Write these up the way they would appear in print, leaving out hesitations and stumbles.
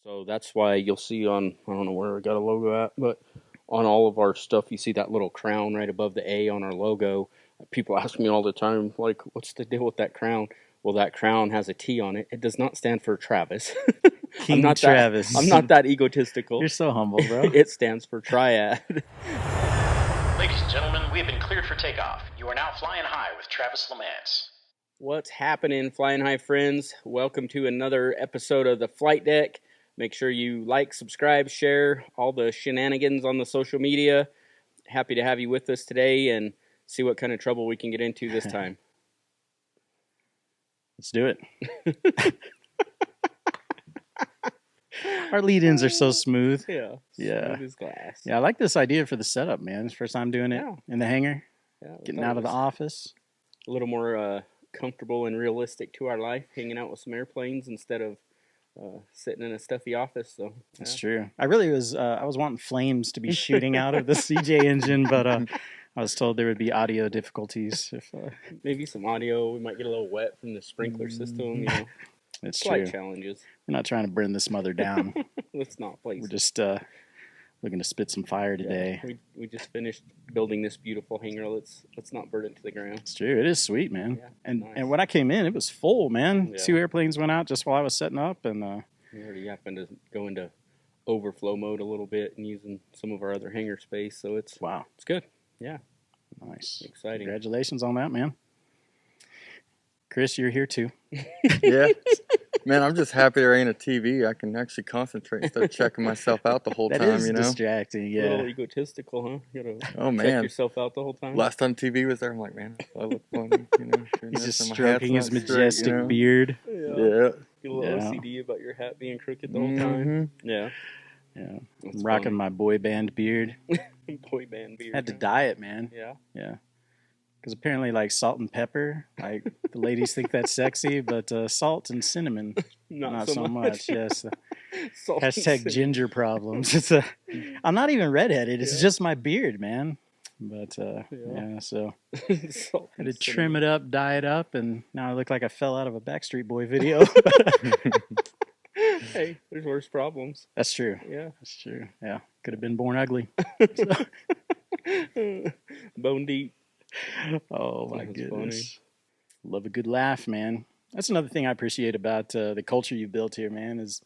So that's why you'll see on, I don't know where I got a logo at, but on all of our stuff, you see that little crown right above the A on our logo. People ask me all the time, like, what's the deal with that crown? Well, that crown has a T on it. It does not stand for Travis. King Travis. I'm not that egotistical. You're so humble, bro. It stands for Triad. Ladies and gentlemen, we have been cleared for takeoff. You are now flying high with Travis Lamance. What's happening, Flying High friends? Welcome to another episode of the Flight Deck. Make sure you like, subscribe, share all the shenanigans on the social media. Happy to have you with us today and see what kind of trouble we can get into this time. Let's do it. Our lead-ins are so smooth. Yeah. Yeah. Smooth as glass. Yeah, I like this idea for the setup, man. It's the first time doing it in the hangar. Yeah, Getting out of the office. A little more comfortable and realistic to our life, hanging out with some airplanes instead of sitting in a stuffy office. So That's true. I really was I was wanting flames to be shooting out of the CJ engine, but I was told there would be audio difficulties. If maybe some audio. We might get a little wet from the sprinkler system. You know, it's slight true. Challenges. We're not trying to burn this mother down. Let's not, please. We're just looking to spit some fire today. Yeah, we just finished building this beautiful hangar. Let's not burn it to the ground. It's true. It is sweet, man. Yeah, and nice. and when I came in, it was full, man. Yeah. 2 airplanes went out just while I was setting up, and We already happened to go into overflow mode a little bit and using some of our other hangar space, so it's good. Yeah, nice, exciting. Congratulations on that, man. Chris, you're here too. Yeah. Man, I'm just happy there ain't a TV. I can actually concentrate instead of checking myself out the whole That time, is you know? distracting, A yeah. little egotistical, huh? You gotta Oh, check man. yourself out the whole time. Last time TV was there, I'm like, man, I look funny, you know? He's just My hat's stroking his not straight, majestic you know? beard. Yeah. Get a little Yeah. OCD about your hat being crooked the whole time. Yeah. Yeah. That's I'm rocking funny. my boy band beard. Boy band beard. Had to dye it, man. Yeah. Yeah. Because apparently, like, salt and pepper, like, the ladies think that's sexy, but salt and cinnamon, not so much. Yes. Salt and Hashtag cinnamon. ginger problems. I'm not even redheaded. It's just my beard, man. But, yeah, so Salt had and to trim cinnamon. it up, dye it up, and now I look like I fell out of a Backstreet Boy video. Hey, there's worse problems. That's true. Yeah. That's true. Yeah. Could have been born ugly. Bone deep. Oh, my That's goodness. Love a good laugh, man. That's another thing I appreciate about the culture you've built here, man, is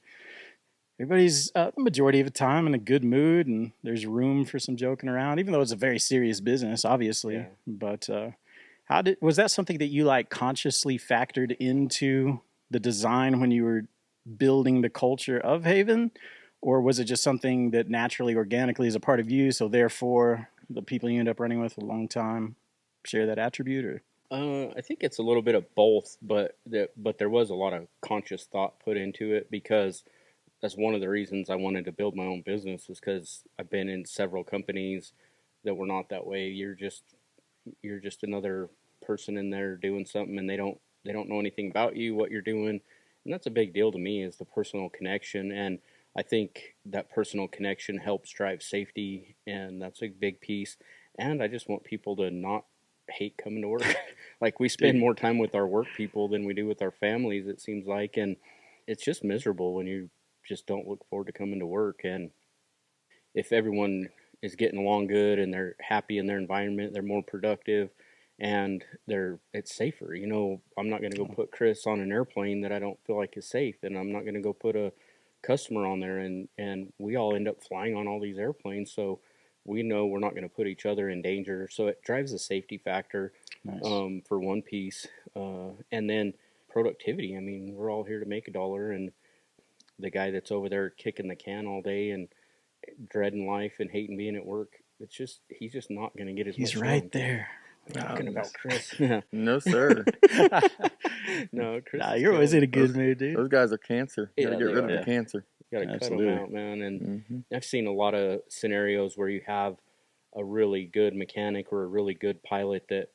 everybody's, the majority of the time, in a good mood, and there's room for some joking around, even though it's a very serious business, obviously. Yeah. But was that something that you, like, consciously factored into the design when you were building the culture of Haven? Or was it just something that naturally, organically is a part of you, so therefore the people you end up running with a long time share that attribute? Or I think it's a little bit of both, but there was a lot of conscious thought put into it, because that's one of the reasons I wanted to build my own business, is because I've been in several companies that were not that way. You're just another person in there doing something, and they don't know anything about you, what you're doing, and that's a big deal to me, is the personal connection. And I think that personal connection helps drive safety, and that's a big piece. And I just want people to not hate coming to work. Like, we spend more time with our work people than we do with our families, it seems like, and it's just miserable when you just don't look forward to coming to work. And if everyone is getting along good and they're happy in their environment, they're more productive, and it's safer. You know, I'm not going to go put Chris on an airplane that I don't feel like is safe, and I'm not going to go put a customer on there, and we all end up flying on all these airplanes, so we know we're not going to put each other in danger. So it drives a safety factor. Nice. For one piece, and then productivity. I mean, we're all here to make $1, and the guy that's over there kicking the can all day and dreading life and hating being at work, he's just not going to get as much. He's right there. I'm talking about Chris. No, sir. No, Chris. Nah, you're always in a good mood, dude. Those guys are cancer. You Yeah, gotta get they rid of are. the cancer. You gotta cut Absolutely. them out, man. And Mm-hmm. I've seen a lot of scenarios where you have a really good mechanic or a really good pilot that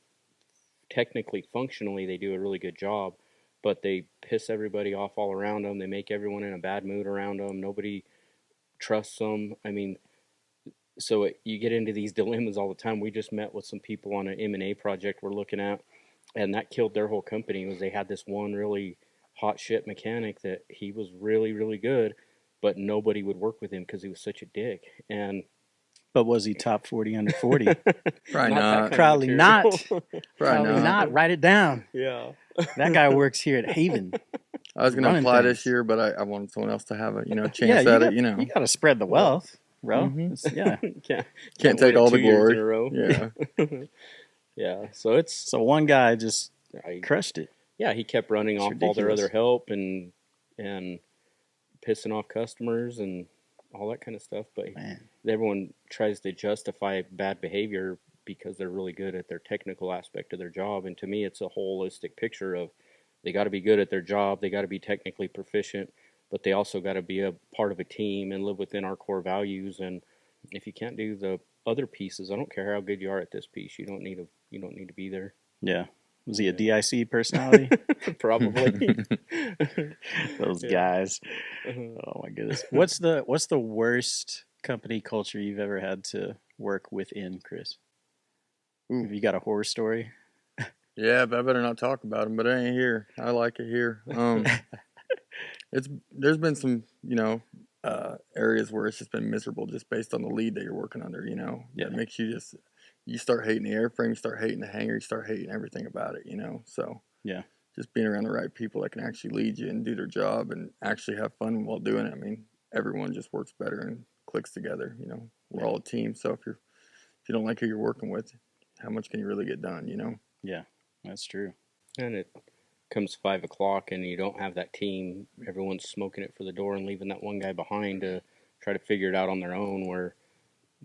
technically, functionally, they do a really good job, but they piss everybody off all around them. They make everyone in a bad mood around them. Nobody trusts them. I mean, so you get into these dilemmas all the time. We just met with some people on an M&A project we're looking at, and that killed their whole company. Was they had this one really hot shit mechanic that he was really, really good, but nobody would work with him because he was such a dick. And But was he top 40 under 40? Probably Not that not. kind of Probably material. not. Probably not. not. Write it down. Yeah. That guy works here at Haven. I was going to running apply things. this year, but I wanted someone else to have a chance Yeah, at it. you got to spread the wealth, bro. Mhm. It's- yeah. Can't win take it all the 2 years glory. in a row. Yeah. Yeah. So it's So one guy just I, crushed it. yeah, he kept running It's off all their ridiculous. other help and pissing off customers and all that kind of stuff. But Man. everyone tries to justify bad behavior because they're really good at their technical aspect of their job. And to me, it's a holistic picture of they got to be good at their job, they got to be technically proficient, but they also got to be a part of a team and live within our core values. And if you can't do the other pieces, I don't care how good you are at this piece, you don't need to be there. Yeah. Was he a DIC personality? Probably. Those Yeah. guys. Uh-huh. Oh my goodness. What's the worst company culture you've ever had to work within, Chris? Ooh. Have you got a horror story? Yeah, but I better not talk about them. But it ain't here. I like it here. There's been some areas where it's just been miserable just based on the lead that you're working under. Yeah. That makes you start hating the airframe, you start hating the hangar, you start hating everything about it. So Yeah. just being around the right people that can actually lead you and do their job and actually have fun while doing it. I mean, everyone just works better and clicks together. We're all a team. So if you don't like who you're working with, how much can you really get done? Yeah. That's true. And it comes 5 o'clock and you don't have that team, everyone's smoking it for the door and leaving that one guy behind to try to figure it out on their own, where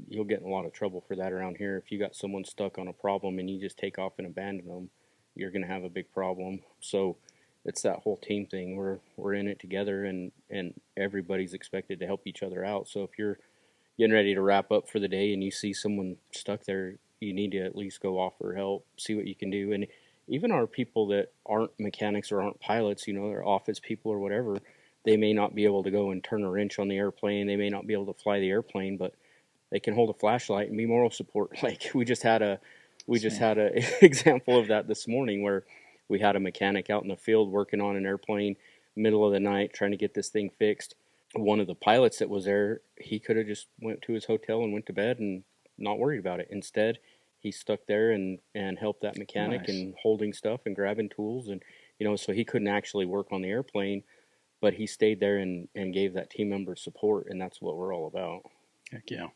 you'll get in a lot of trouble for that around here. If you got someone stuck on a problem and you just take off and abandon them, you're going to have a big problem. So it's that whole team thing. We're in it together, and everybody's expected to help each other out. So if you're getting ready to wrap up for the day and you see someone stuck there, you need to at least go offer help, see what you can do. And even our people that aren't mechanics or aren't pilots, they're office people or whatever, they may not be able to go and turn a wrench on the airplane. They may not be able to fly the airplane, but they can hold a flashlight and be moral support. Like we just had a example of that this morning, where we had a mechanic out in the field working on an airplane, middle of the night, trying to get this thing fixed. One of the pilots that was there, he could have just went to his hotel and went to bed and not worried about it. Instead, he stuck there and helped that mechanic. Nice. And holding stuff and grabbing tools, and so he couldn't actually work on the airplane, but he stayed there and gave that team member support, and that's what we're all about. Heck yeah.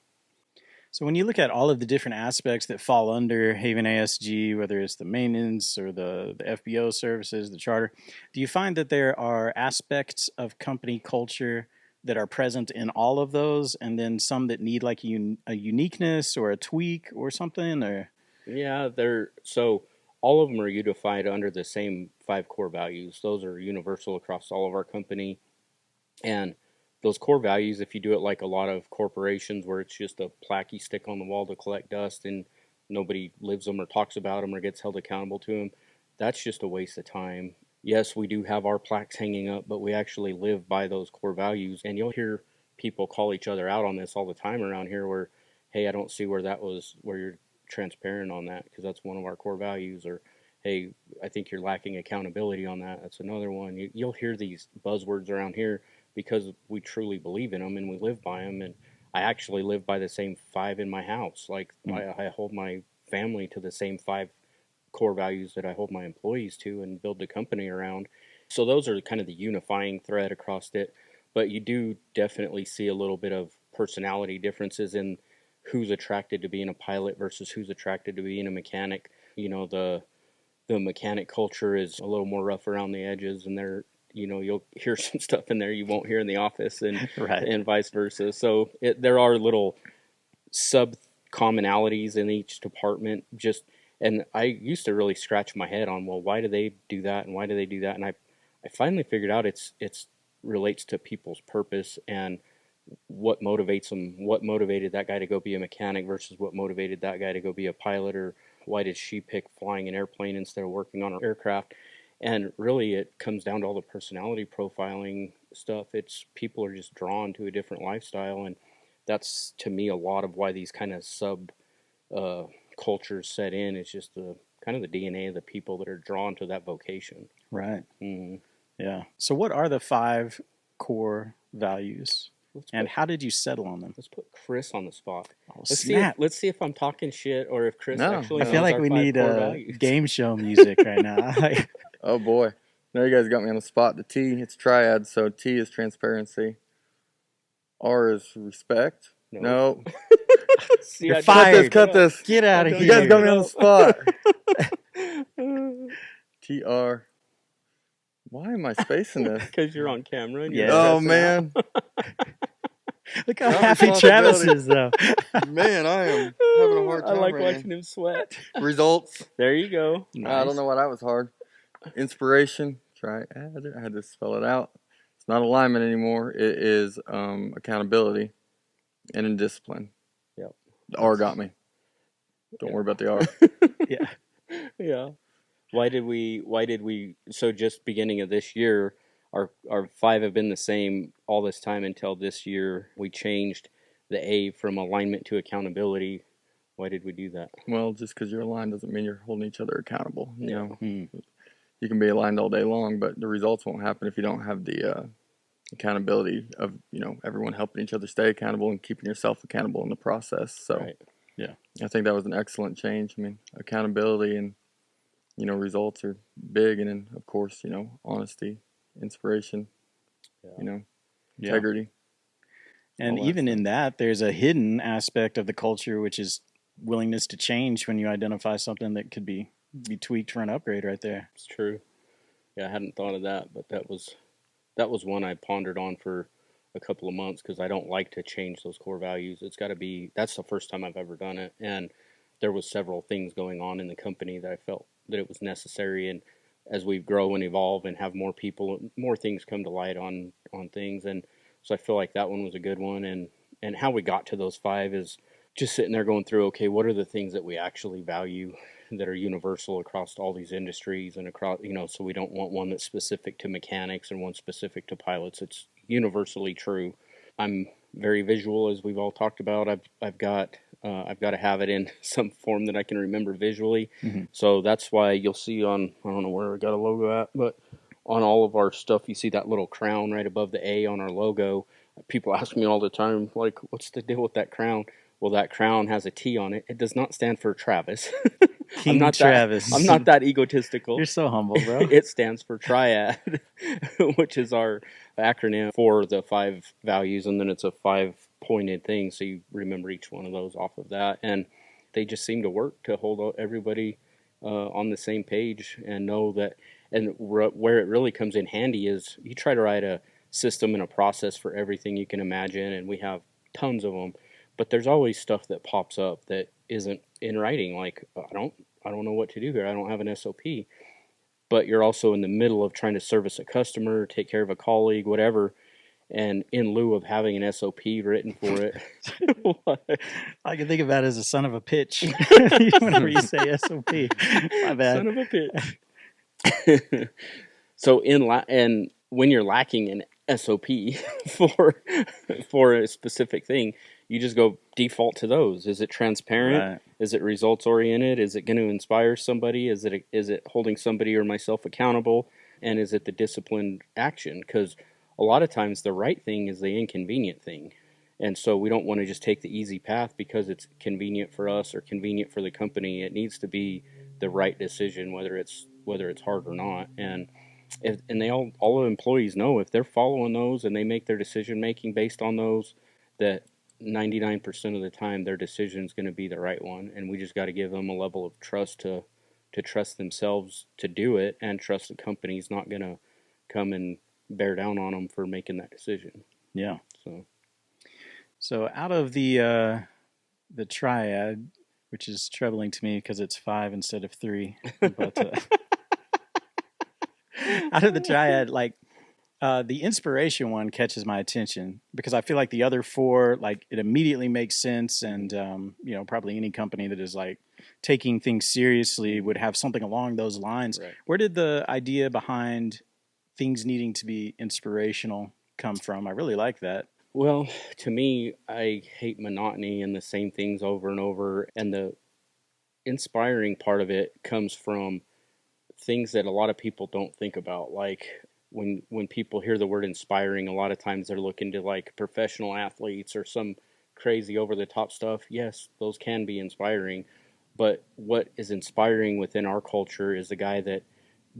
So when you look at all of the different aspects that fall under Haven ASG, whether it's the maintenance or the FBO services, the charter, do you find that there are aspects of company culture that are present in all of those, and then some that need like a uniqueness or a tweak or something? Or Yeah, so all of them are unified under the same 5 core values. Those are universal across all of our company. And those core values, if you do it like a lot of corporations where it's just a plaque you stick on the wall to collect dust and nobody lives them or talks about them or gets held accountable to them, that's just a waste of time. Yes, we do have our plaques hanging up, but we actually live by those core values. And you'll hear people call each other out on this all the time around here, where, hey, I don't see where you're transparent on that, because that's one of our core values. Or, hey, I think you're lacking accountability on that. That's another one. You'll hear these buzzwords around here because we truly believe in them and we live by them. And I actually live by the same 5 in my house. Like I hold my family to the same 5 core values that I hold my employees to and build the company around. So those are kind of the unifying thread across it. But you do definitely see a little bit of personality differences in who's attracted to being a pilot versus who's attracted to being a mechanic. The mechanic culture is a little more rough around the edges, and you'll hear some stuff in there you won't hear in the office, and Right. and vice versa. So there are little sub commonalities in each department. And I used to really scratch my head on, well, why do they do that and why do they do that? And I finally figured out it's relates to people's purpose and what motivates them. What motivated that guy to go be a mechanic versus what motivated that guy to go be a pilot, or why did she pick flying an airplane instead of working on an aircraft? And really, it comes down to all the personality profiling stuff. It's people are just drawn to a different lifestyle, and that's, to me, a lot of why these kind of sub cultures set in. It's just the kind of the DNA of the people that are drawn to that vocation. right. Mm-hmm. Yeah. So what are the 5 core values, and how did you settle on them? Let's put Chris on the spot. Oh, Let's snap. let's see if I'm talking shit or if Chris No, actually I knows feel like our we 5 need core a values. game show music right now. Oh boy. Now you guys got me on the spot. The T, it's Triad, so T is transparency. R is respect. No. See, You're I fired. Cut this. Get out of You You here. guys got me on the spot. don't. TR. Why am I spacing this? Because you're on camera. And you're Yeah. Oh, stressing man. Look how Not happy Travis responsibility. is, though. Man, I am out. having a hard I time like right watching now. him sweat. Results. There you go. I don't know why that was hard. Inspiration. Triad. I had to spell it out. It's not alignment anymore. It is accountability and in discipline. Yep. The R got me. Don't worry about the R. Yeah. Yeah. Why did we so just beginning of this year our 5 have been the same all this time until this year we changed the A from alignment to accountability. Why did we do that? Well, just because you're aligned doesn't mean you're holding each other accountable. You know, Hmm. you can be aligned all day long, but the results won't happen if you don't have the accountability of, everyone helping each other stay accountable and keeping yourself accountable in the process. So Right. Yeah. I think that was an excellent change. I mean, accountability and, results are big. And then, of course, honesty, inspiration, Yeah. integrity. And all that even stuff. in that, there's a hidden aspect of the culture, which is willingness to change when you identify something that could be tweaked for an upgrade right there. It's true. Yeah, I hadn't thought of that, but that was one I pondered on for a couple of months because I don't like to change those core values. It's got to be, that's the first time I've ever done it. And there was several things going on in the company that I felt that it was necessary. And as we grow and evolve and have more people, more things come to light on things. And so I feel like that one was a good one. And how we got to those 5 is just sitting there going through, okay, what are the things that we actually value that are universal across all these industries and across, so we don't want one that's specific to mechanics and one specific to pilots. It's universally true. I'm very visual, as we've all talked about. I've got to have it in some form that I can remember visually. Mm-hmm. So that's why you'll see on, I don't know where we got a logo at, but on all of our stuff, you see that little crown right above the A on our logo. People ask me all the time, like, what's the deal with that crown? Well, that crown has a T on it. It does not stand for Travis. King Travis. I'm not that egotistical. You're so humble, bro. It stands for Triad, which is our acronym for the 5 values, and then it's a 5-pointed thing, so you remember each one of those off of that. And they just seem to work to hold everybody on the same page and know that. And where it really comes in handy is you try to write a system and a process for everything you can imagine, and we have tons of them. But there's always stuff that pops up that isn't in writing. Like, I don't know what to do here. I don't have an SOP. But you're also in the middle of trying to service a customer, take care of a colleague, whatever. And in lieu of having an SOP written for it, I can think about it as a son of a pitch. Whenever you say SOP, my bad. Son of a bitch. So and when you're lacking an SOP for a specific thing, you just go default to those. Is it transparent? Right. Is it results oriented? Is it going to inspire somebody? Is it holding somebody or myself accountable? And is it the disciplined action? Because a lot of times the right thing is the inconvenient thing. And so we don't want to just take the easy path because it's convenient for us or convenient for the company. It needs to be the right decision, whether it's hard or not. And all the employees know if they're following those and they make their decision making based on those, that 99% of the time their decision is going to be the right one. And we just got to give them a level of trust to trust themselves to do it, and trust the company's not going to come and bear down on them for making that decision. Yeah. So out of the Triad, which is troubling to me because it's 5 instead of 3, but out of the Triad, like the inspiration one catches my attention because I feel like the other 4, like, it immediately makes sense, and probably any company that is like taking things seriously would have something along those lines. Right. Where did the idea behind things needing to be inspirational come from? I really like that. Well, to me, I hate monotony and the same things over and over. And the inspiring part of it comes from things that a lot of people don't think about. Like, when people hear the word inspiring, a lot of times they're looking to like professional athletes or some crazy over the top stuff. Yes, those can be inspiring, but what is inspiring within our culture is the guy that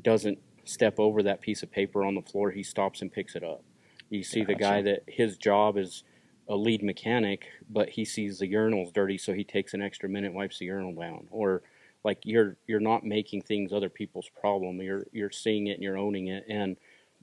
doesn't step over that piece of paper on the floor. He stops and picks it up. You see the guy that his job is a lead mechanic, but he sees the urinal's dirty, so he takes an extra minute, wipes the urinal down. Or like you're not making things other people's problem. You're seeing it and you're owning it, and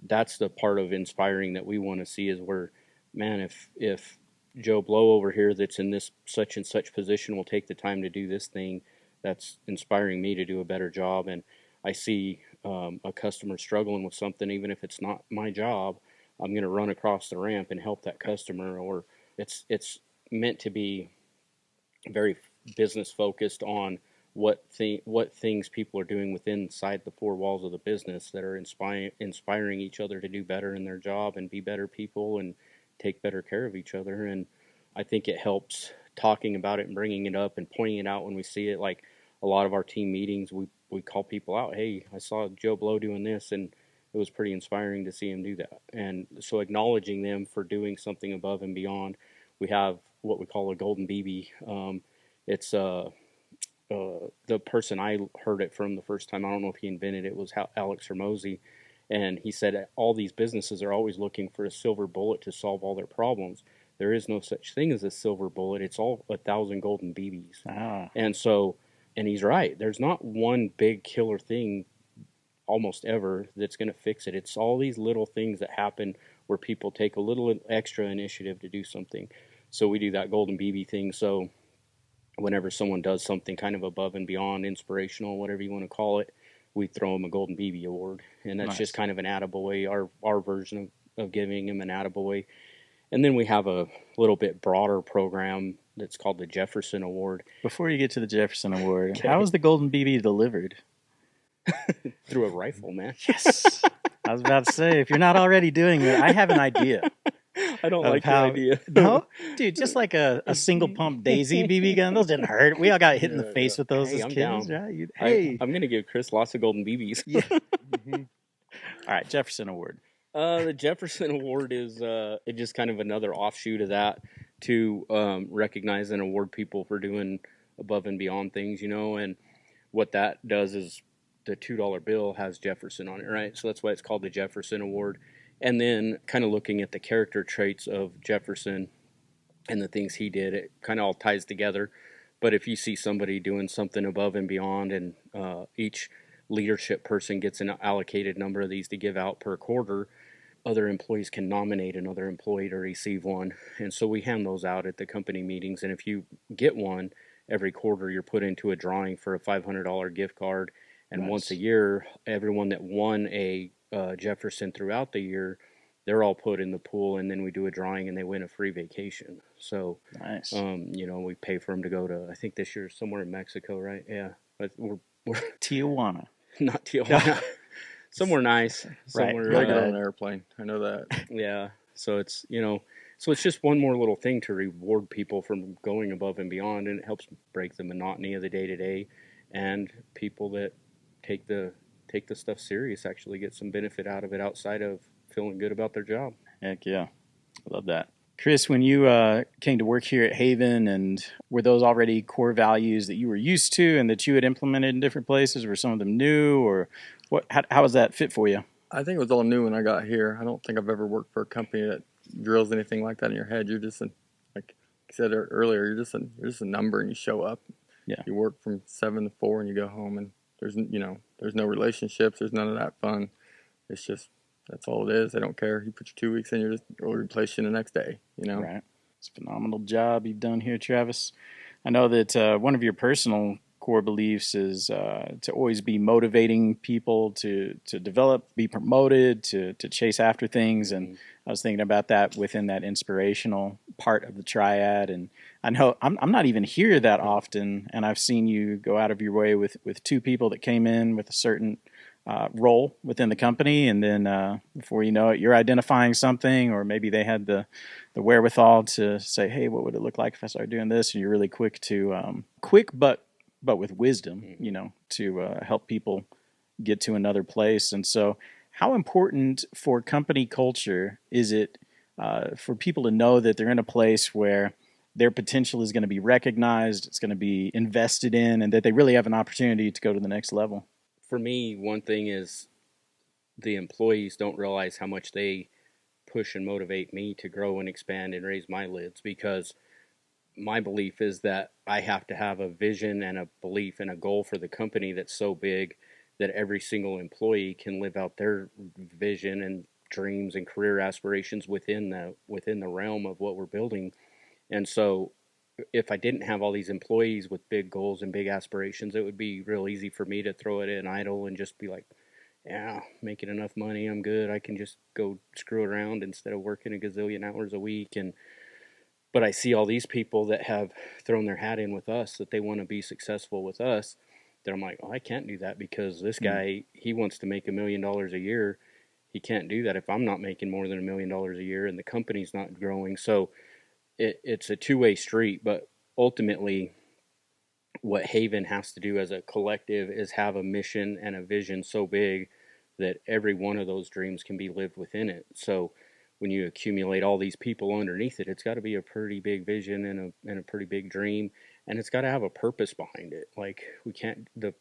that's the part of inspiring that we want to see is where, man, if Joe Blow over here that's in this such and such position will take the time to do this thing, that's inspiring me to do a better job. And I see a customer struggling with something, even if it's not my job, I'm going to run across the ramp and help that customer. Or it's meant to be very business focused on what things people are doing within inside the four walls of the business that are inspiring each other to do better in their job and be better people and take better care of each other. And I think it helps talking about it and bringing it up and pointing it out when we see it. Like a lot of our team meetings, we call people out. Hey, I saw Joe Blow doing this, and it was pretty inspiring to see him do that. And so acknowledging them for doing something above and beyond. We have what we call a golden BB. It's the person I heard it from the first time, I don't know if he invented it, was Alex Hermosi. And he said all these businesses are always looking for a silver bullet to solve all their problems. There is no such thing as a silver bullet. It's all 1,000 golden BBs. Ah. And he's right. There's not one big killer thing almost ever that's going to fix it. It's all these little things that happen where people take a little extra initiative to do something. So we do that golden BB thing. So whenever someone does something kind of above and beyond, inspirational, whatever you want to call it, we throw them a golden BB award. And that's just kind of an attaboy, our version of giving them an attaboy. And then we have a little bit broader program that's called the Jefferson Award. Before you get to the Jefferson Award, how is the golden BB delivered? Through a rifle, man. Yes. I was about to say, if you're not already doing it, I have an idea. I don't like the idea. No? Dude, just like a single pump Daisy BB gun. Those didn't hurt. We all got hit in the face with those as I'm kids. down. Right? I'm going to give Chris lots of golden BBs. Yeah. All right, Jefferson Award. The Jefferson Award is just kind of another offshoot of that to recognize and award people for doing above and beyond things, and what that does is the $2 bill has Jefferson on it, right? So that's why it's called the Jefferson Award. And then kind of looking at the character traits of Jefferson and the things he did, it kind of all ties together. But if you see somebody doing something above and beyond, and each leadership person gets an allocated number of these to give out per quarter, other employees can nominate another employee to receive one. And so we hand those out at the company meetings. And if you get one every quarter, you're put into a drawing for a $500 gift card. And once a year, everyone that won a Jefferson throughout the year, they're all put in the pool, and then we do a drawing and they win a free vacation. So, we pay for them to go to, I think this year somewhere in Mexico, right? Yeah. But we're Tijuana. Not Tijuana. Somewhere nice. Somewhere, Right. You gotta get on an airplane. I know that. Yeah. So it's, so it's just one more little thing to reward people from going above and beyond, and it helps break the monotony of the day-to-day, and people that take the stuff serious actually get some benefit out of it outside of feeling good about their job. Heck yeah. I love that. Chris, when you came to work here at Haven, and were those already core values that you were used to and that you had implemented in different places? Were some of them new, or what? How was that fit for you? I think it was all new when I got here. I don't think I've ever worked for a company that drills anything like that in your head. You're just like I said earlier, you're just a number, and you show up. Yeah. You work from 7 to 4 and you go home, and there's no relationships. There's none of that fun. It's just, that's all it is. They don't care. You put your 2 weeks in, they'll replace you the next day, Right. It's a phenomenal job you've done here, Travis. I know that one of your personal core beliefs is to always be motivating people to develop, be promoted, to chase after things. And I was thinking about that within that inspirational part of the Triad. And I know I'm not even here that often, and I've seen you go out of your way with 2 people that came in with a certain role within the company, and then before you know it, you're identifying something, or maybe they had the wherewithal to say, hey, what would it look like if I started doing this? And you're really quick but with wisdom, to help people get to another place. And so How important for company culture is it for people to know that they're in a place where their potential is going to be recognized, it's going to be invested in, and that they really have an opportunity to go to the next level? For me, one thing is the employees don't realize how much they push and motivate me to grow and expand and raise my lids, because my belief is that I have to have a vision and a belief and a goal for the company that's so big that every single employee can live out their vision and dreams and career aspirations within the realm of what we're building. And so if I didn't have all these employees with big goals and big aspirations, it would be real easy for me to throw it in idle and just be like, yeah, making enough money, I'm good. I can just go screw around instead of working a gazillion hours a week. But I see all these people that have thrown their hat in with us, that they want to be successful with us, that I'm like, oh, I can't do that because this guy, he wants to make $1 million a year. He can't do that if I'm not making more than $1 million a year and the company's not growing. So it's a two-way street, but ultimately what Haven has to do as a collective is have a mission and a vision so big that every one of those dreams can be lived within it. So when you accumulate all these people underneath it, it's got to be a pretty big vision and a pretty big dream, and it's got to have a purpose behind it. Like the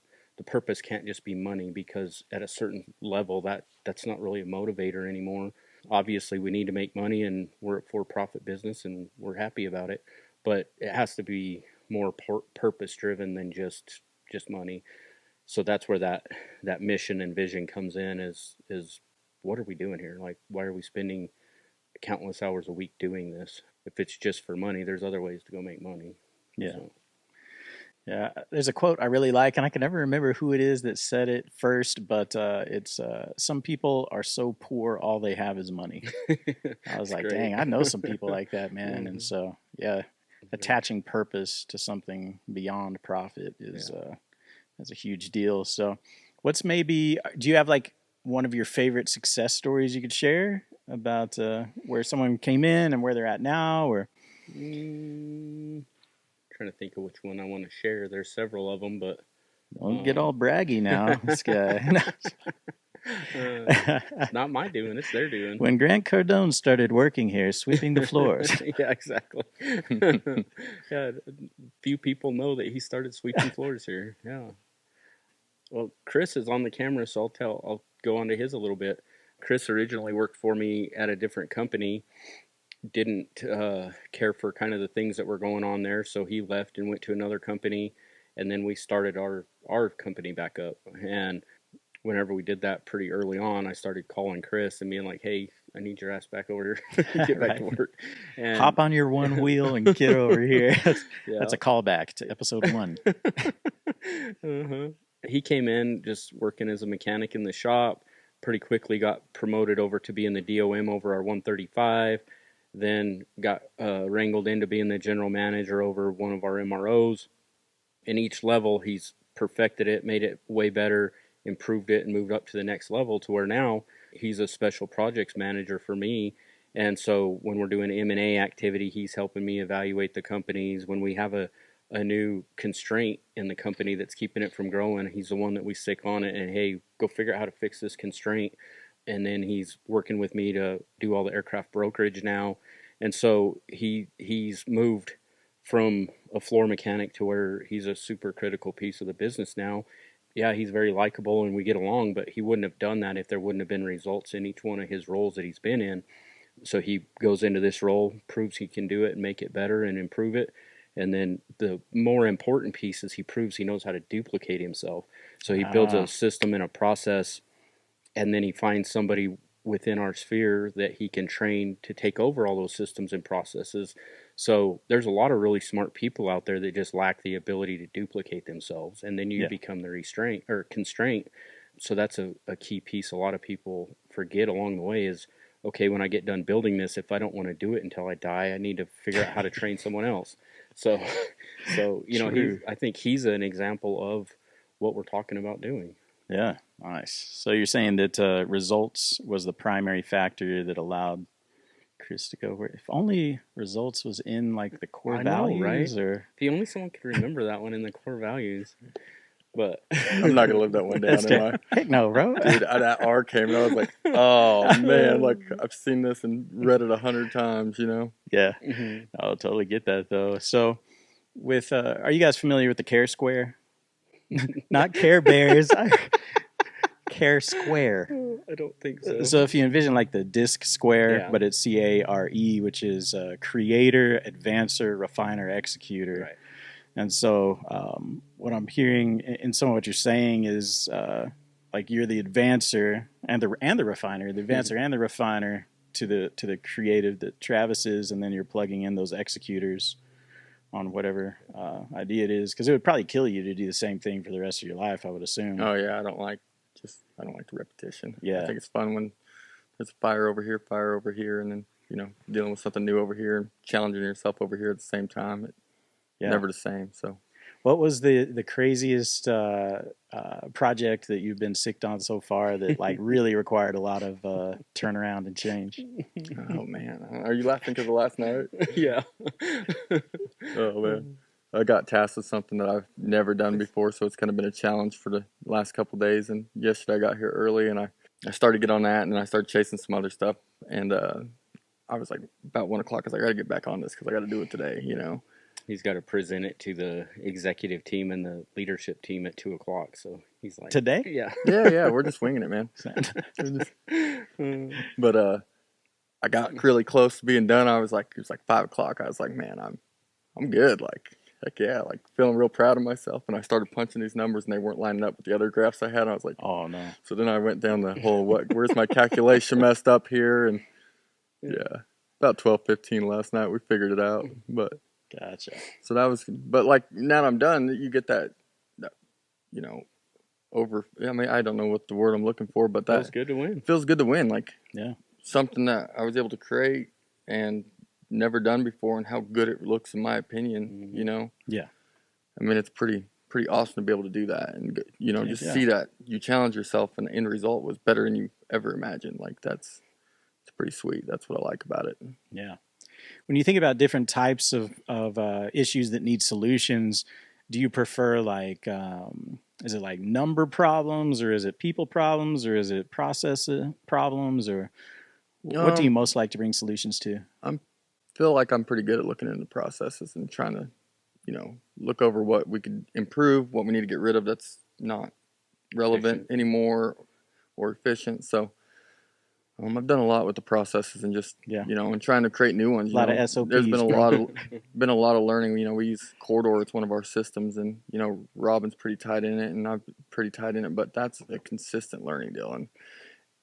purpose can't just be money, because at a certain level that's not really a motivator anymore. Obviously, we need to make money, and we're a for-profit business, and we're happy about it. But it has to be more purpose-driven than just money. So that's where that mission and vision comes in. Is what are we doing here? Like, why are we spending countless hours a week doing this? If it's just for money, there's other ways to go make money. Yeah. So. Yeah, there's a quote I really like, and I can never remember who it is that said it first, but it's some people are so poor, all they have is money. I was like, great. dang, I know some people like that, man. Mm-hmm. And so, yeah, attaching purpose to something beyond profit is a huge deal. So do you have like one of your favorite success stories you could share about where someone came in and where they're at now? Or Trying to think of which one I want to share. There's several of them, but don't get all braggy now, this guy. Not my doing, it's their doing. When Grant Cardone started working here, sweeping the floors. Yeah, exactly. Yeah, few people know that he started sweeping floors here. Yeah. Well, Chris is on the camera, so I'll go on to his a little bit. Chris originally worked for me at a different company, didn't care for kind of the things that were going on there, so he left and went to another company, and then we started our company back up. And whenever we did that pretty early on, I started calling Chris and being like, hey, I need your ass back over here. Get back to work. And hop on your one wheel and get over here. That's a callback to episode 1. Uh-huh. He came in just working as a mechanic in the shop, pretty quickly got promoted over to being the DOM over our 135, then got wrangled into being the general manager over one of our MROs. In each level, he's perfected it, made it way better, improved it, and moved up to the next level, to where now he's a special projects manager for me. And so when we're doing M&A activity, he's helping me evaluate the companies. When we have a new constraint in the company that's keeping it from growing, he's the one that we stick on it and, hey, go figure out how to fix this constraint. And then he's working with me to do all the aircraft brokerage now. And so he's moved from a floor mechanic to where he's a super critical piece of the business now. Yeah, he's very likable and we get along, but he wouldn't have done that if there wouldn't have been results in each one of his roles that he's been in. So he goes into this role, proves he can do it and make it better and improve it. And then the more important piece is he proves he knows how to duplicate himself. So he builds a system and a process, and then he finds somebody within our sphere that he can train to take over all those systems and processes. So there's a lot of really smart people out there that just lack the ability to duplicate themselves, and then you become the restraint or constraint. So that's a key piece a lot of people forget along the way is, okay, when I get done building this, if I don't want to do it until I die, I need to figure out how to train someone else. So you know, I think he's an example of what we're talking about doing. Yeah, nice. So you're saying that results was the primary factor that allowed Chris to go over. If only results was in like the core values, right? or if only someone could remember that one in the core values. But I'm not gonna live that one down, am I? Heck no, bro. Dude, that R came and I was like, oh man, like I've seen this and read it 100 times, you know? Yeah. mm-hmm. I'll totally get that though. So with are you guys familiar with the Care Square? Not Care Bears. Care Square. I don't think so. So if you envision like the disc square, Yeah. but it's CARE, which is creator, advancer, refiner, executor. Right. And so what I'm hearing in some of what you're saying is like you're the advancer and the refiner, the advancer and the refiner to the creative that Travis is, and then you're plugging in those executors on whatever idea it is, because it would probably kill you to do the same thing for the rest of your life, I would assume. Oh yeah, I don't like the repetition. Yeah. I think it's fun when there's fire over here, and then, you know, dealing with something new over here and challenging yourself over here at the same time. It's never the same. So what was the craziest project that you've been sicked on so far that like really required a lot of turnaround and change? Oh man, are you laughing because of last night? Yeah. Oh man, I got tasked with something that I've never done before, so it's kind of been a challenge for the last couple of days. And yesterday I got here early, and I started to get on that, and then I started chasing some other stuff. And I was like, about 1 o'clock, I was like, I got to get back on this because I got to do it today, you know. He's got to present it to the executive team and the leadership team at 2 o'clock. So he's like, today? Yeah. Yeah, we're just winging it, man. But I got really close to being done. It was like 5 o'clock. I was like, man, I'm good. Like, heck yeah, like feeling real proud of myself. And I started punching these numbers, and they weren't lining up with the other graphs I had. And I was like, oh no. So then I went down the whole where's my calculation messed up here, and yeah, about 12:15 last night we figured it out. But gotcha. So that was, but like now that I'm done, you get that you know, I mean, I don't know what the word I'm looking for, but that feels good to win. Feels good to win. Like, yeah, something that I was able to create and never done before, and how good it looks in my opinion. You know. Yeah. I mean, it's pretty awesome to be able to do that, and you know, just see that you challenge yourself and the end result was better than you ever imagined. Like it's pretty sweet. That's what I like about it. Yeah. When you think about different types of issues that need solutions, do you prefer like is it like number problems, or is it people problems, or is it process problems, or what do you most like to bring solutions to? I feel like I'm pretty good at looking into processes and trying to, you know, look over what we could improve, what we need to get rid of that's not relevant anymore or efficient. So I've done a lot with the processes and just, you know, and trying to create new ones. A lot of SOPs. There's been a lot of learning. You know, we use Corridor. It's one of our systems, and, you know, Robin's pretty tight in it, and I'm pretty tight in it, but that's a consistent learning deal. And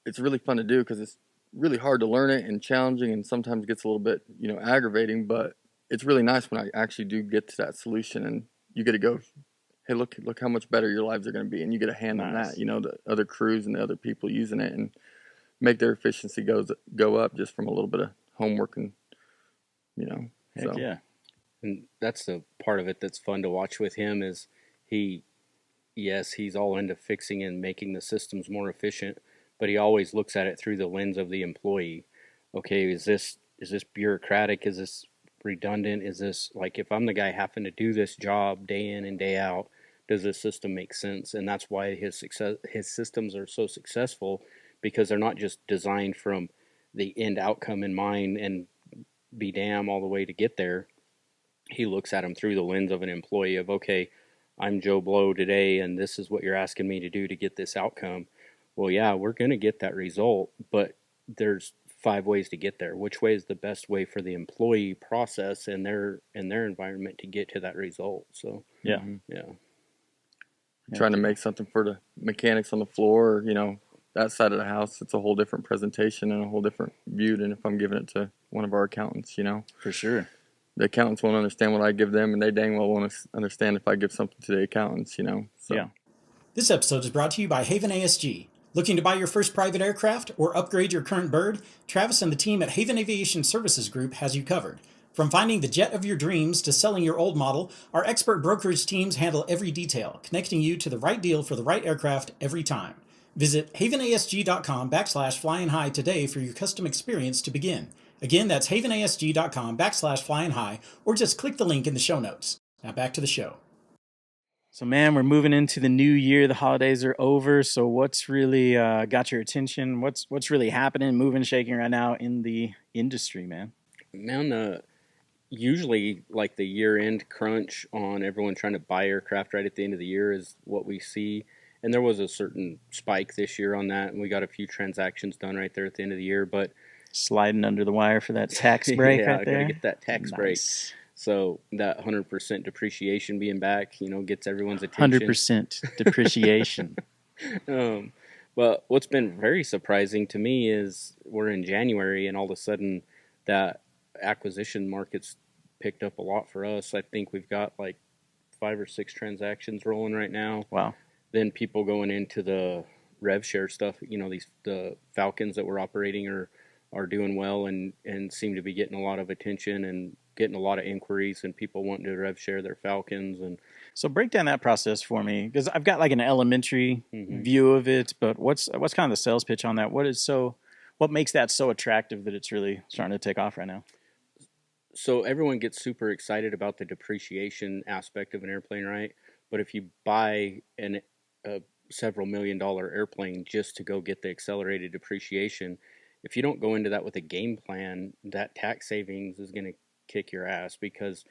it's really fun to do because it's really hard to learn it and challenging, and sometimes gets a little bit, you know, aggravating, but it's really nice when I actually do get to that solution and you get to go, hey, look how much better your lives are going to be. And you get a hand on that, you know, the other crews and the other people using it, and make their efficiency go up just from a little bit of homework, and, you know. Heck yeah. And that's the part of it that's fun to watch with him is he's all into fixing and making the systems more efficient, but he always looks at it through the lens of the employee. Okay, is this bureaucratic? Is this redundant? Is this, like, if I'm the guy having to do this job day in and day out, does this system make sense? And that's why his systems are so successful, because they're not just designed from the end outcome in mind and be damn all the way to get there. He looks at them through the lens of an employee of, okay, I'm Joe Blow today, and this is what you're asking me to do to get this outcome. Well, yeah, we're going to get that result, but there's 5 ways to get there. Which way is the best way for the employee process and their environment to get to that result? So yeah. Trying to make something for the mechanics on the floor, you know, that side of the house, it's a whole different presentation and a whole different view than if I'm giving it to one of our accountants, you know. For sure. The accountants won't understand what I give them, and they dang well won't understand if I give something to the accountants, you know. So. Yeah. This episode is brought to you by Haven ASG. Looking to buy your first private aircraft or upgrade your current bird? Travis and the team at Haven Aviation Services Group has you covered. From finding the jet of your dreams to selling your old model, our expert brokerage teams handle every detail, connecting you to the right deal for the right aircraft every time. Visit havenasg.com/flyinghigh today for your custom experience to begin. Again, that's havenasg.com/flyinghigh, or just click the link in the show notes. Now back to the show. So, man, we're moving into the new year. The holidays are over. So, what's really got your attention? What's really happening, moving, shaking right now in the industry, man? Man, usually like the year-end crunch on everyone trying to buy aircraft right at the end of the year is what we see. And there was a certain spike this year on that, and we got a few transactions done right there at the end of the year. But Sliding under the wire for that tax break yeah, right there. I gotta get that tax break. So that 100% depreciation being back, gets everyone's attention. 100% depreciation. But what's been very surprising to me is we're in January and all of a sudden that acquisition market's picked up a lot for us. I think we've got like 5 or 6 transactions rolling right now. Wow. Then people going into the RevShare stuff, the Falcons that we're operating are doing well and seem to be getting a lot of attention and getting a lot of inquiries and people wanting to RevShare their Falcons. And so break down that process for me, because I've got like an elementary view of it, but what's kind of the sales pitch on that? What makes that so attractive that it's really starting to take off right now? So everyone gets super excited about the depreciation aspect of an airplane, right? But if you buy a several $1,000,000 airplane just to go get the accelerated depreciation, if you don't go into that with a game plan, that tax savings is going to kick your ass, because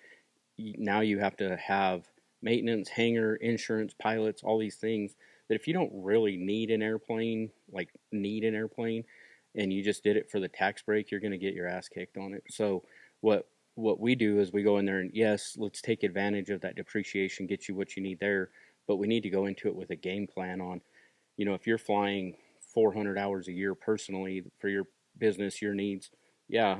now you have to have maintenance, hangar, insurance, pilots, all these things that if you don't really need an airplane, and you just did it for the tax break, you're going to get your ass kicked on it. So what we do is we go in there and yes, let's take advantage of that depreciation, get you what you need there, but we need to go into it with a game plan on, if you're flying 400 hours a year personally for your business, your needs, yeah,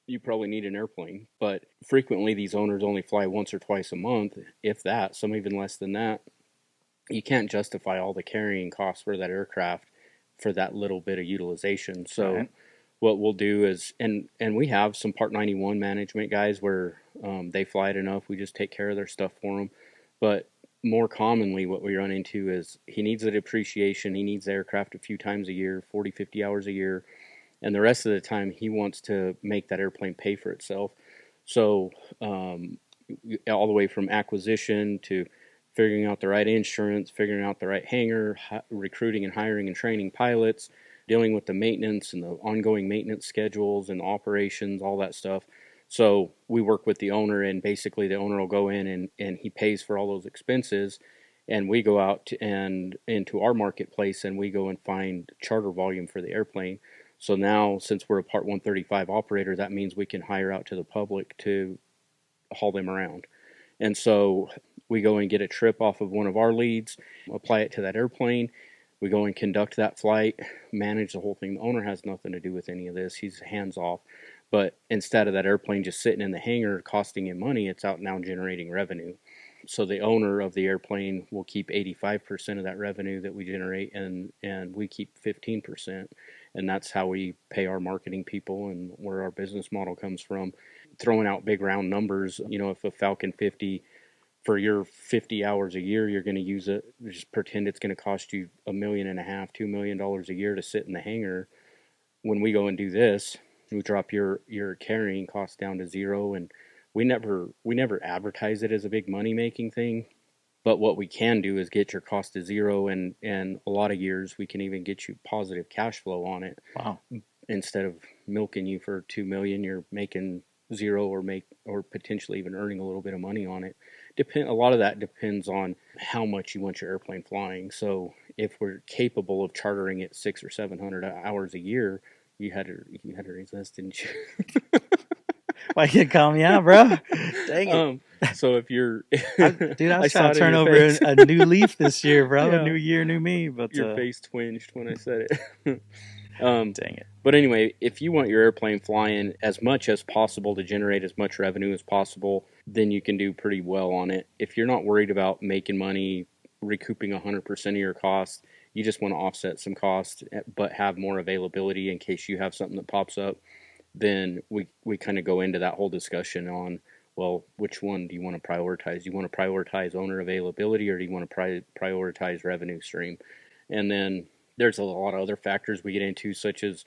you probably need an airplane. But frequently these owners only fly once or twice a month, if that, some even less than that. You can't justify all the carrying costs for that aircraft for that little bit of utilization. So what we'll do is, and we have some Part 91 management guys where they fly it enough, we just take care of their stuff for them. But more commonly what we run into is he needs a depreciation, he needs the aircraft a few times a year, 40, 50 hours a year, and the rest of the time he wants to make that airplane pay for itself. So all the way from acquisition to figuring out the right insurance, figuring out the right hangar, recruiting and hiring and training pilots, dealing with the maintenance and the ongoing maintenance schedules and operations, all that stuff. So we work with the owner, and basically the owner will go in and he pays for all those expenses, and we go out and into our marketplace and we go and find charter volume for the airplane. So now, since we're a Part 135 operator, that means we can hire out to the public to haul them around. And so we go and get a trip off of one of our leads, apply it to that airplane. We go and conduct that flight, manage the whole thing. The owner has nothing to do with any of this. He's hands off. But instead of that airplane just sitting in the hangar costing him money, it's out now generating revenue. So the owner of the airplane will keep 85% of that revenue that we generate, and we keep 15%. And that's how we pay our marketing people and where our business model comes from. Throwing out big round numbers, if a Falcon 50 for your 50 hours a year, you're going to use it, just pretend it's going to cost you $1.5 million, $2 million a year to sit in the hangar. When we go and do this, we drop your carrying costs down to zero, and we never advertise it as a big money making thing. But what we can do is get your cost to zero, and a lot of years we can even get you positive cash flow on it. Wow! Instead of milking you for $2 million, you're making zero or potentially even earning a little bit of money on it. A lot of that depends on how much you want your airplane flying. So if we're capable of chartering it 600 or 700 hours a year, you had to resist, didn't you? Why you call me out, bro? Dang it! So if you're, dude, I was trying to turn over a new leaf this year, bro. Yeah. A new year, new me. But your face twinged when I said it. Dang it. But anyway, if you want your airplane flying as much as possible to generate as much revenue as possible, then you can do pretty well on it. If you're not worried about making money, recouping 100% of your costs, you just want to offset some costs, but have more availability in case you have something that pops up, then we kind of go into that whole discussion on, well, which one do you want to prioritize? Do you want to prioritize owner availability, or do you want to prioritize revenue stream? And then there's a lot of other factors we get into, such as,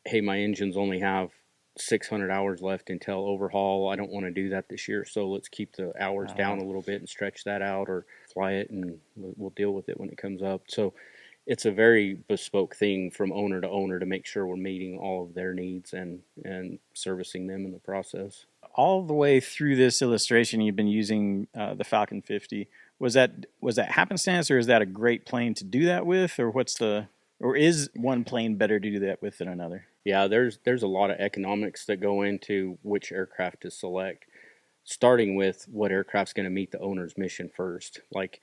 hey, my engines only have 600 hours left until overhaul. I don't want to do that this year, so let's keep the hours down a little bit and stretch that out, or fly it, and we'll deal with it when it comes up. So it's a very bespoke thing from owner to owner to make sure we're meeting all of their needs and servicing them in the process. All the way through this illustration, you've been using the Falcon 50. Was that happenstance, or is that a great plane to do that with, or is one plane better to do that with than another? Yeah, there's a lot of economics that go into which aircraft to select, starting with what aircraft's going to meet the owner's mission first. Like,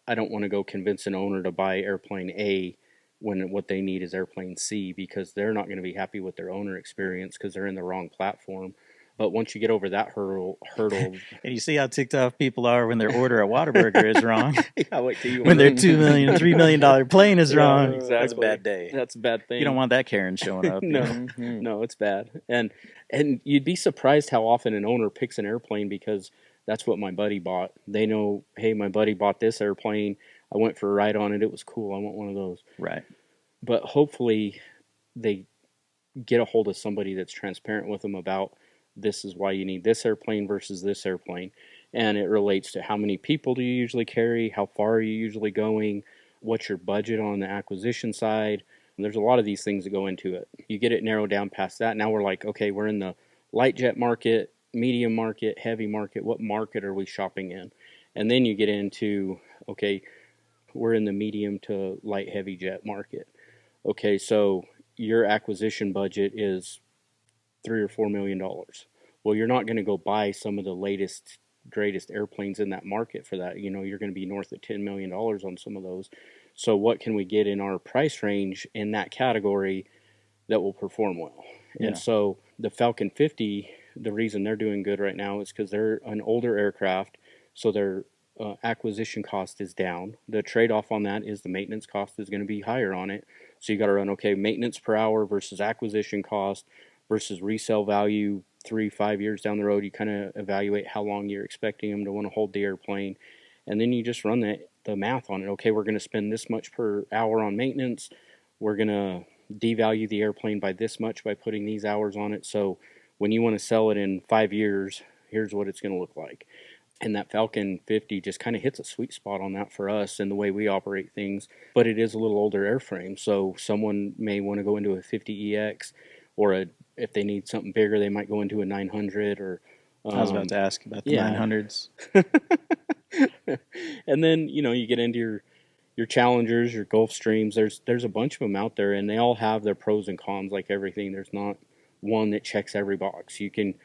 I don't want to go convince an owner to buy airplane A when what they need is airplane C, because they're not going to be happy with their owner experience because they're in the wrong platform. But once you get over that hurdle, and you see how ticked off people are when their order at Whataburger is wrong. Yeah, wait till you when their $2 million, $3 million plane is wrong. Exactly. That's a bad day. That's a bad thing. You don't want that Karen showing up. No, it's bad. And you'd be surprised how often an owner picks an airplane because that's what my buddy bought. They know, hey, my buddy bought this airplane. I went for a ride on it. It was cool. I want one of those. Right. But hopefully they get a hold of somebody that's transparent with them about, this is why you need this airplane versus this airplane. And it relates to how many people do you usually carry, how far are you usually going, what's your budget on the acquisition side. And there's a lot of these things that go into it. You get it narrowed down past that. Now we're like, okay, we're in the light jet market, medium market, heavy market. What market are we shopping in? And then you get into, okay, we're in the medium to light heavy jet market. Okay, so your acquisition budget is $3 or $4 million. Well, you're not going to go buy some of the latest, greatest airplanes in that market for that. You know, you're going to be north of $10 million on some of those. So what can we get in our price range in that category that will perform well? Yeah. And so the Falcon 50, the reason they're doing good right now is because they're an older aircraft, so their acquisition cost is down. The trade-off on that is the maintenance cost is going to be higher on it. So you got to run, okay, maintenance per hour versus acquisition cost versus resale value 3-5 years down the road. You kind of evaluate how long you're expecting them to want to hold the airplane. And then you just run the math on it. Okay, we're going to spend this much per hour on maintenance. We're going to devalue the airplane by this much by putting these hours on it. So when you want to sell it in 5 years, here's what it's going to look like. And that Falcon 50 just kind of hits a sweet spot on that for us and the way we operate things. But it is a little older airframe, so someone may want to go into a 50EX, or if they need something bigger, they might go into a 900. Or I was about to ask about the 900s. And then, you know, you get into your Challengers, your Gulfstreams. There's a bunch of them out there, and they all have their pros and cons like everything. There's not one that checks every box. You can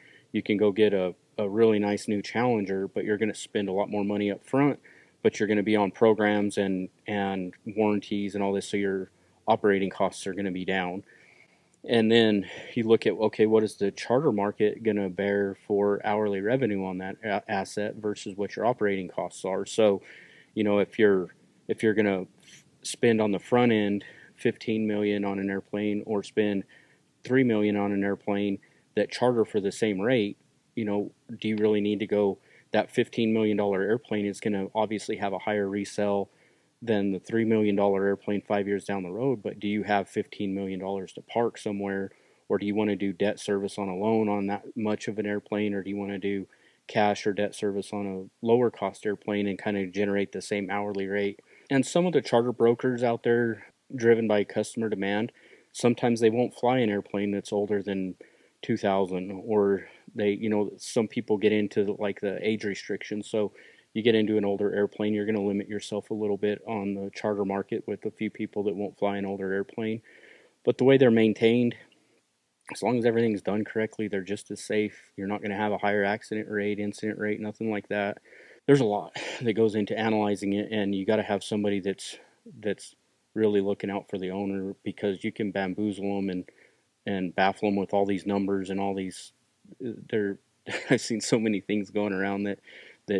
go get a really nice new Challenger, but you're going to spend a lot more money up front, but you're going to be on programs and warranties and all this, so your operating costs are going to be down. And then you look at, okay, what is the charter market going to bear for hourly revenue on that asset versus what your operating costs are? So, you know, if you're going to spend on the front end $15 million on an airplane, or spend $3 million on an airplane that charter for the same rate, you know, do you really need to go? That $15 million airplane is going to obviously have a higher resale than the $3 million airplane 5 years down the road, but do you have $15 million to park somewhere, or do you want to do debt service on a loan on that much of an airplane, or do you want to do cash or debt service on a lower cost airplane and kind of generate the same hourly rate? And some of the charter brokers out there, driven by customer demand, sometimes they won't fly an airplane that's older than 2000, or they, you know, some people get into like the age restrictions. So you get into an older airplane, you're going to limit yourself a little bit on the charter market with a few people that won't fly an older airplane. But the way they're maintained, as long as everything's done correctly, they're just as safe. You're not going to have a higher accident rate, incident rate, nothing like that. There's a lot that goes into analyzing it, and you got to have somebody that's really looking out for the owner, because you can bamboozle them and baffle them with all these numbers and all these. I've seen so many things going around that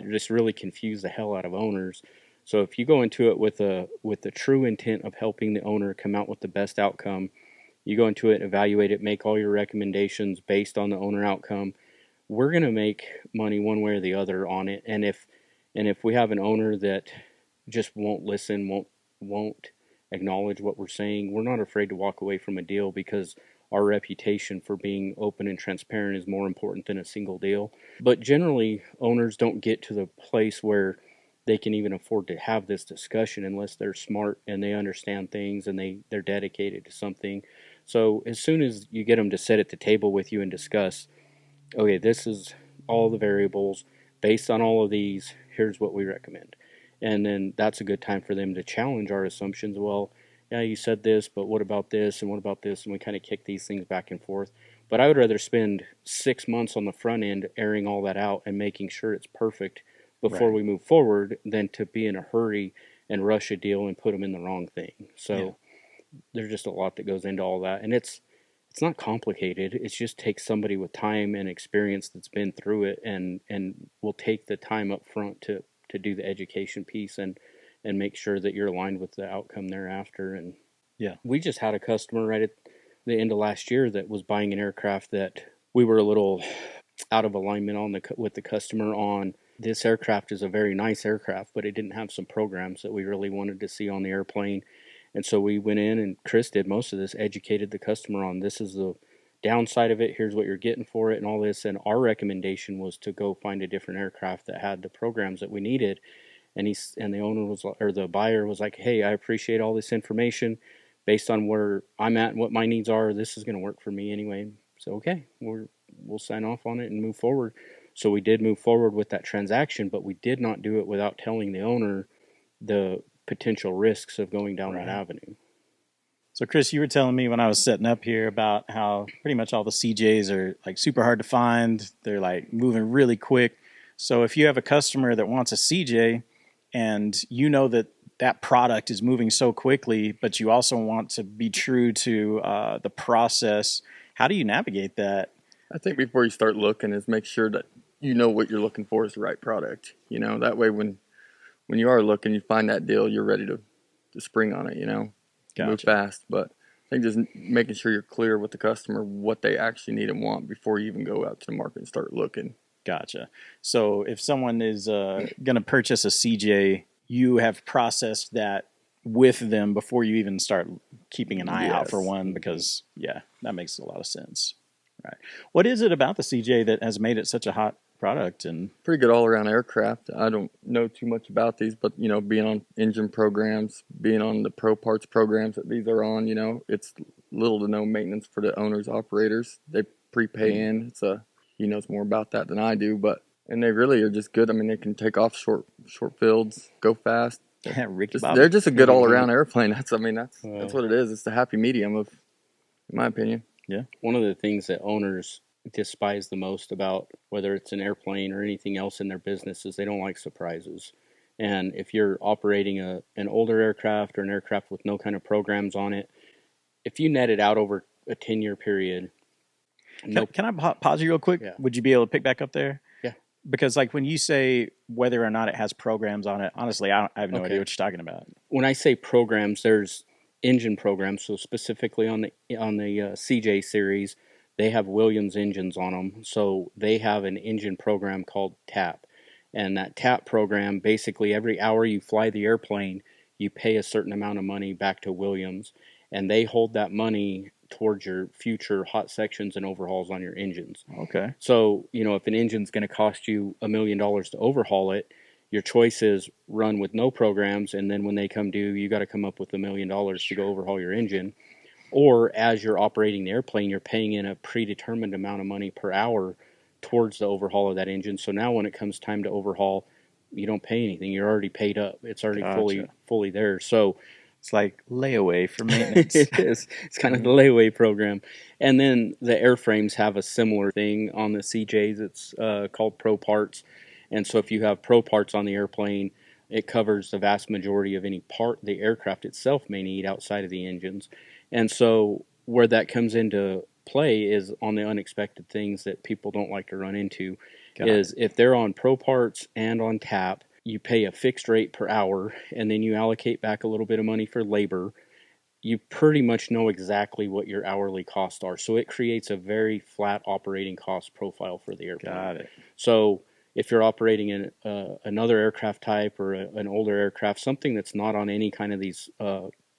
just really confuse the hell out of owners. So if you go into it with the true intent of helping the owner come out with the best outcome, you go into it, evaluate it, make all your recommendations based on the owner outcome, we're going to make money one way or the other on it. And if we have an owner that just won't listen, won't acknowledge what we're saying, we're not afraid to walk away from a deal, because our reputation for being open and transparent is more important than a single deal. But generally, owners don't get to the place where they can even afford to have this discussion unless they're smart and they understand things and they're dedicated to something. So as soon as you get them to sit at the table with you and discuss, okay, this is all the variables. Based on all of these, here's what we recommend. And then that's a good time for them to challenge our assumptions. Well, yeah, you said this, but what about this, and what about this? And we kind of kick these things back and forth. But I would rather spend 6 months on the front end airing all that out and making sure it's perfect before we move forward than to be in a hurry and rush a deal and put them in the wrong thing. So there's just a lot that goes into all that. And it's not complicated. It just takes somebody with time and experience that's been through it and will take the time up front to do the education piece and make sure that you're aligned with the outcome thereafter. And we just had a customer right at the end of last year that was buying an aircraft that we were a little out of alignment with the customer on. This aircraft is a very nice aircraft, but it didn't have some programs that we really wanted to see on the airplane. And so we went in, and Chris did most of this, educated the customer on this is the downside of it, here's what you're getting for it and all this. And our recommendation was to go find a different aircraft that had the programs that we needed. And the owner was, or the buyer was like, hey, I appreciate all this information. Based on where I'm at and what my needs are, this is going to work for me anyway. So, okay, we'll sign off on it and move forward. So we did move forward with that transaction, but we did not do it without telling the owner the potential risks of going down that avenue. So, Chris, you were telling me when I was setting up here about how pretty much all the CJs are like super hard to find. They're like moving really quick. So if you have a customer that wants a CJ and you know that product is moving so quickly, but you also want to be true to the process, how do you navigate that? I think before you start looking is make sure that you know what you're looking for is the right product. You know, that way when you are looking, you find that deal, you're ready to spring on it, you know, move fast. But I think just making sure you're clear with the customer what they actually need and want before you even go out to the market and start looking. Gotcha. So if someone is going to purchase a CJ, you have processed that with them before you even start keeping an eye out for one, because, that makes a lot of sense. Right. What is it about the CJ that has made it such a hot product? And pretty good all-around aircraft. I don't know too much about these, but, you know, being on engine programs, being on the pro parts programs that these are on, you know, it's little to no maintenance for the owners, operators. They prepay in. He knows more about that than I do, and they really are just good. I mean, they can take off short fields, go fast. They're just a good all-around airplane. That's what it is. It's the happy medium in my opinion. Yeah. One of the things that owners despise the most about whether it's an airplane or anything else in their business is they don't like surprises. And if you're operating an older aircraft or an aircraft with no kind of programs on it, if you net it out over a 10-year period. Can I pause you real quick? Yeah. Would you be able to pick back up there? Yeah. Because like when you say whether or not it has programs on it, honestly, I have no idea what you're talking about. When I say programs, there's engine programs. So specifically on the CJ series, they have Williams engines on them. So they have an engine program called TAP. And that TAP program, basically every hour you fly the airplane, you pay a certain amount of money back to Williams. And they hold that money towards your future hot sections and overhauls on your engines. Okay. So, you know, if an engine's going to cost you $1 million to overhaul it, your choice is run with no programs, and then when they come due, you got to come up with $1 million to go overhaul your engine. Or as you're operating the airplane, you're paying in a predetermined amount of money per hour towards the overhaul of that engine. So now when it comes time to overhaul, you don't pay anything. You're already paid up. It's already fully there. So it's like layaway for maintenance. It is. It's kind of the layaway program. And then the airframes have a similar thing on the CJs. It's called Pro Parts. And so if you have Pro Parts on the airplane, it covers the vast majority of any part the aircraft itself may need outside of the engines. And so where that comes into play is on the unexpected things that people don't like to run into. If they're on Pro Parts and on TAP, you pay a fixed rate per hour, and then you allocate back a little bit of money for labor. You pretty much know exactly what your hourly costs are. So it creates a very flat operating cost profile for the airplane. Got it. So if you're operating in another aircraft type or an older aircraft, something that's not on any kind of these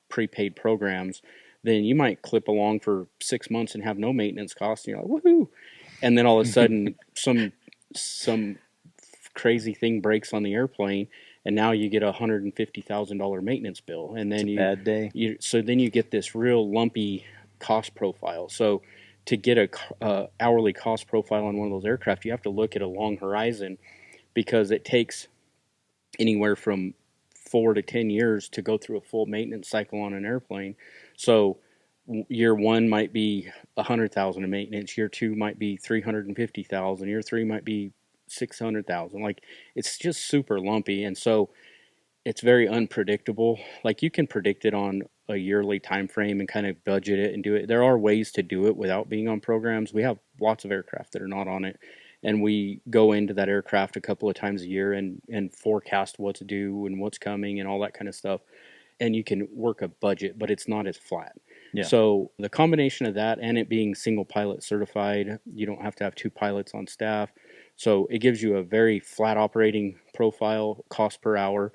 prepaid programs, then you might clip along for 6 months and have no maintenance costs. And you're like, woohoo! And then all of a sudden, some crazy thing breaks on the airplane, and now you get $150,000 maintenance bill, and then bad day. Then you get this real lumpy cost profile. So to get a hourly cost profile on one of those aircraft, you have to look at a long horizon, because it takes anywhere from 4 to 10 years to go through a full maintenance cycle on an airplane. So year one might be $100,000 in maintenance. Year two might be $350,000. Year three might be $600,000. Like, it's just super lumpy, and so it's very unpredictable. Like, you can predict it on a yearly time frame and kind of budget it and do it. There are ways to do it without being on programs. We have lots of aircraft that are not on it, and we go into that aircraft a couple of times a year and forecast what's due and what's coming and all that kind of stuff. And you can work a budget, but it's not as flat. Yeah. So the combination of that and it being single pilot certified, you don't have to have two pilots on staff. So it gives you a very flat operating profile, cost per hour,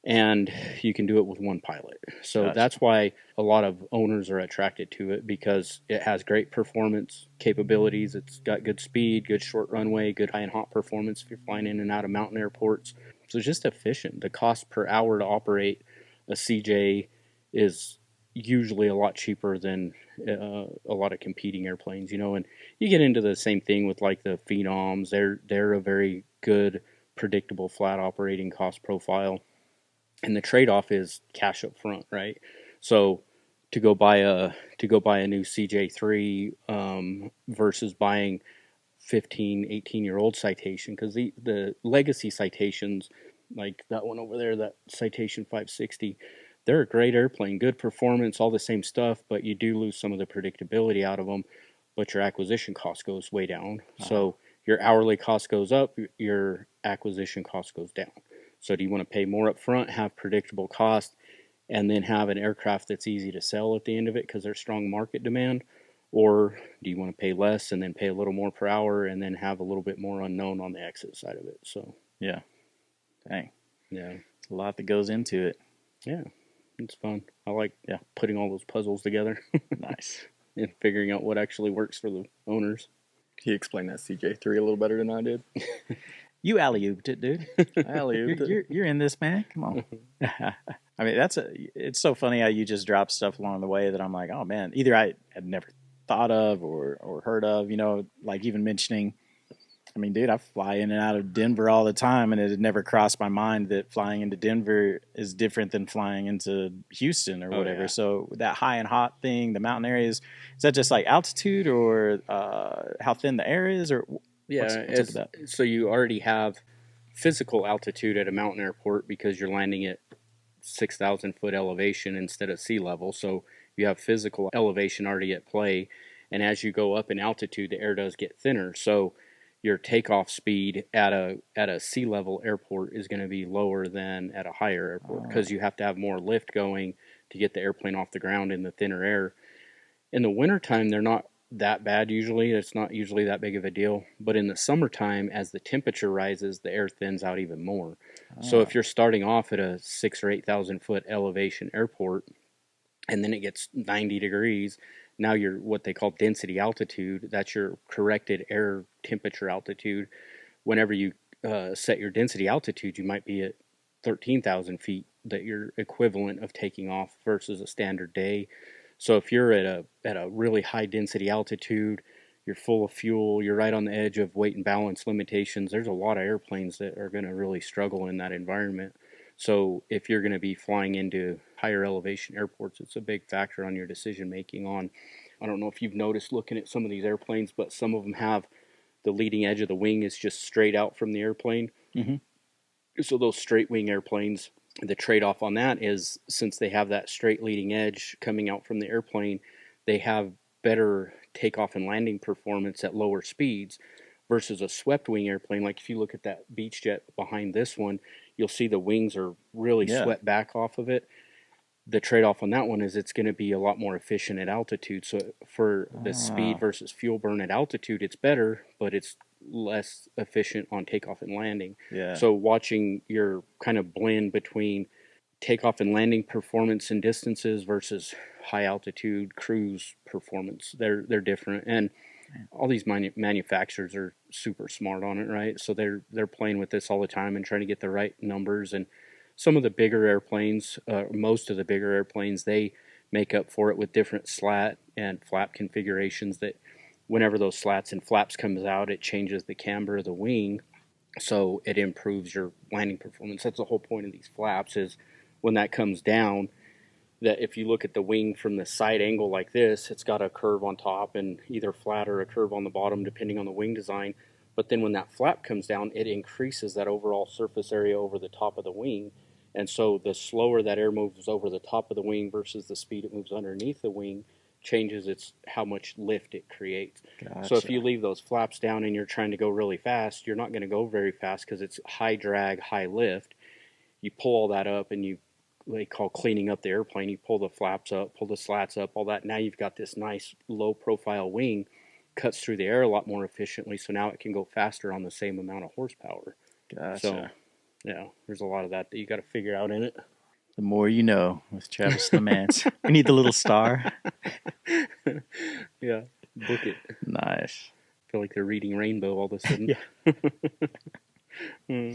and you can do it with one pilot. So Gotcha. That's why a lot of owners are attracted to it, because it has great performance capabilities. It's got good speed, good short runway, good high and hot performance if you're flying in and out of mountain airports. So it's just efficient. The cost per hour to operate a CJ is usually a lot cheaper than a lot of competing airplanes, and you get into the same thing with like the Phenoms. They're a very good, predictable, flat operating cost profile. And the trade-off is cash up front, right? So to go buy a new CJ3 versus buying 15, 18-year-old Citation, because the legacy Citations, like that one over there, that Citation 560, they're a great airplane, good performance, all the same stuff, but you do lose some of the predictability out of them, but your acquisition cost goes way down. So your hourly cost goes up, your acquisition cost goes down. So do you want to pay more up front, have predictable cost, and then have an aircraft that's easy to sell at the end of it because there's strong market demand? Or do you want to pay less and then pay a little more per hour and then have a little bit more unknown on the exit side of it? So yeah. Dang. Yeah. It's a lot that goes into it. Yeah. It's fun. I like putting all those puzzles together. Nice. And figuring out what actually works for the owners. He explained that CJ3 a little better than I did. You alley-ooped it, dude. Alley-ooped it. You're in this, man. Come on. I mean, it's so funny how you just drop stuff along the way that I'm like, oh man, either I had never thought of or heard of, like even mentioning, I mean, dude, I fly in and out of Denver all the time, and it had never crossed my mind that flying into Denver is different than flying into Houston or whatever. Yeah. So that high and hot thing, the mountain areas, is that just like altitude or how thin the air is, or what's up with that? So you already have physical altitude at a mountain airport because you're landing at 6,000 foot elevation instead of sea level. So you have physical elevation already at play. And as you go up in altitude, the air does get thinner. So your takeoff speed at a sea level airport is going to be lower than at a higher airport because you have to have more lift going to get the airplane off the ground in the thinner air. In the wintertime, they're not that bad usually. It's not usually that big of a deal. But in the summertime, as the temperature rises, the air thins out even more. So if you're starting off at a 6,000 or 8,000 foot elevation airport, and then it gets 90 degrees, now you're what they call density altitude. That's your corrected air temperature altitude. Whenever you set your density altitude, you might be at 13,000 feet, that you're equivalent of taking off versus a standard day. So if you're at a really high density altitude, you're full of fuel, you're right on the edge of weight and balance limitations, there's a lot of airplanes that are going to really struggle in that environment. So if you're going to be flying into higher elevation airports, it's a big factor on your decision making on, I don't know if you've noticed looking at some of these airplanes, but some of them have the leading edge of the wing is just straight out from the airplane. Mm-hmm. So those straight wing airplanes, the trade-off on that is since they have that straight leading edge coming out from the airplane, they have better takeoff and landing performance at lower speeds versus a swept wing airplane. Like if you look at that Beechjet behind this one, you'll see the wings are really swept back off of it. The trade-off on that one is it's going to be a lot more efficient at altitude. So for the speed versus fuel burn at altitude, it's better, but it's less efficient on takeoff and landing. Yeah. So watching your kind of blend between takeoff and landing performance and distances versus high altitude cruise performance. They're different, and all these manufacturers are super smart on it, right? So they're playing with this all the time and trying to get the right numbers. And some of the bigger airplanes, most of the bigger airplanes, they make up for it with different slat and flap configurations that whenever those slats and flaps comes out, it changes the camber of the wing, so it improves your landing performance. That's the whole point of these flaps, is when that comes down, that if you look at the wing from the side angle like this, it's got a curve on top and either flat or a curve on the bottom depending on the wing design. But then when that flap comes down, it increases that overall surface area over the top of the wing. And so the slower that air moves over the top of the wing versus the speed it moves underneath the wing changes how much lift it creates. Gotcha. So if you leave those flaps down and you're trying to go really fast, you're not going to go very fast because it's high drag, high lift. You pull all that up and they call cleaning up the airplane. You pull the flaps up, pull the slats up, all that. Now you've got this nice low profile wing, cuts through the air a lot more efficiently. So now it can go faster on the same amount of horsepower. Gotcha. So, there's a lot of that you got to figure out in it. The more you know with Travis Lamance. We need the little star. Yeah, book it. Nice. I feel like they're reading Rainbow all of a sudden. Yeah.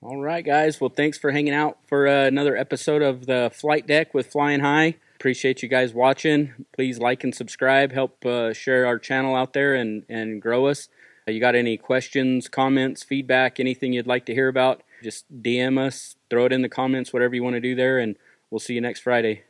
All right, guys. Well, thanks for hanging out for another episode of the Flight Deck with Flying High. Appreciate you guys watching. Please like and subscribe. Help share our channel out there and grow us. You got any questions, comments, feedback, anything you'd like to hear about, just DM us, throw it in the comments, whatever you want to do there, and we'll see you next Friday.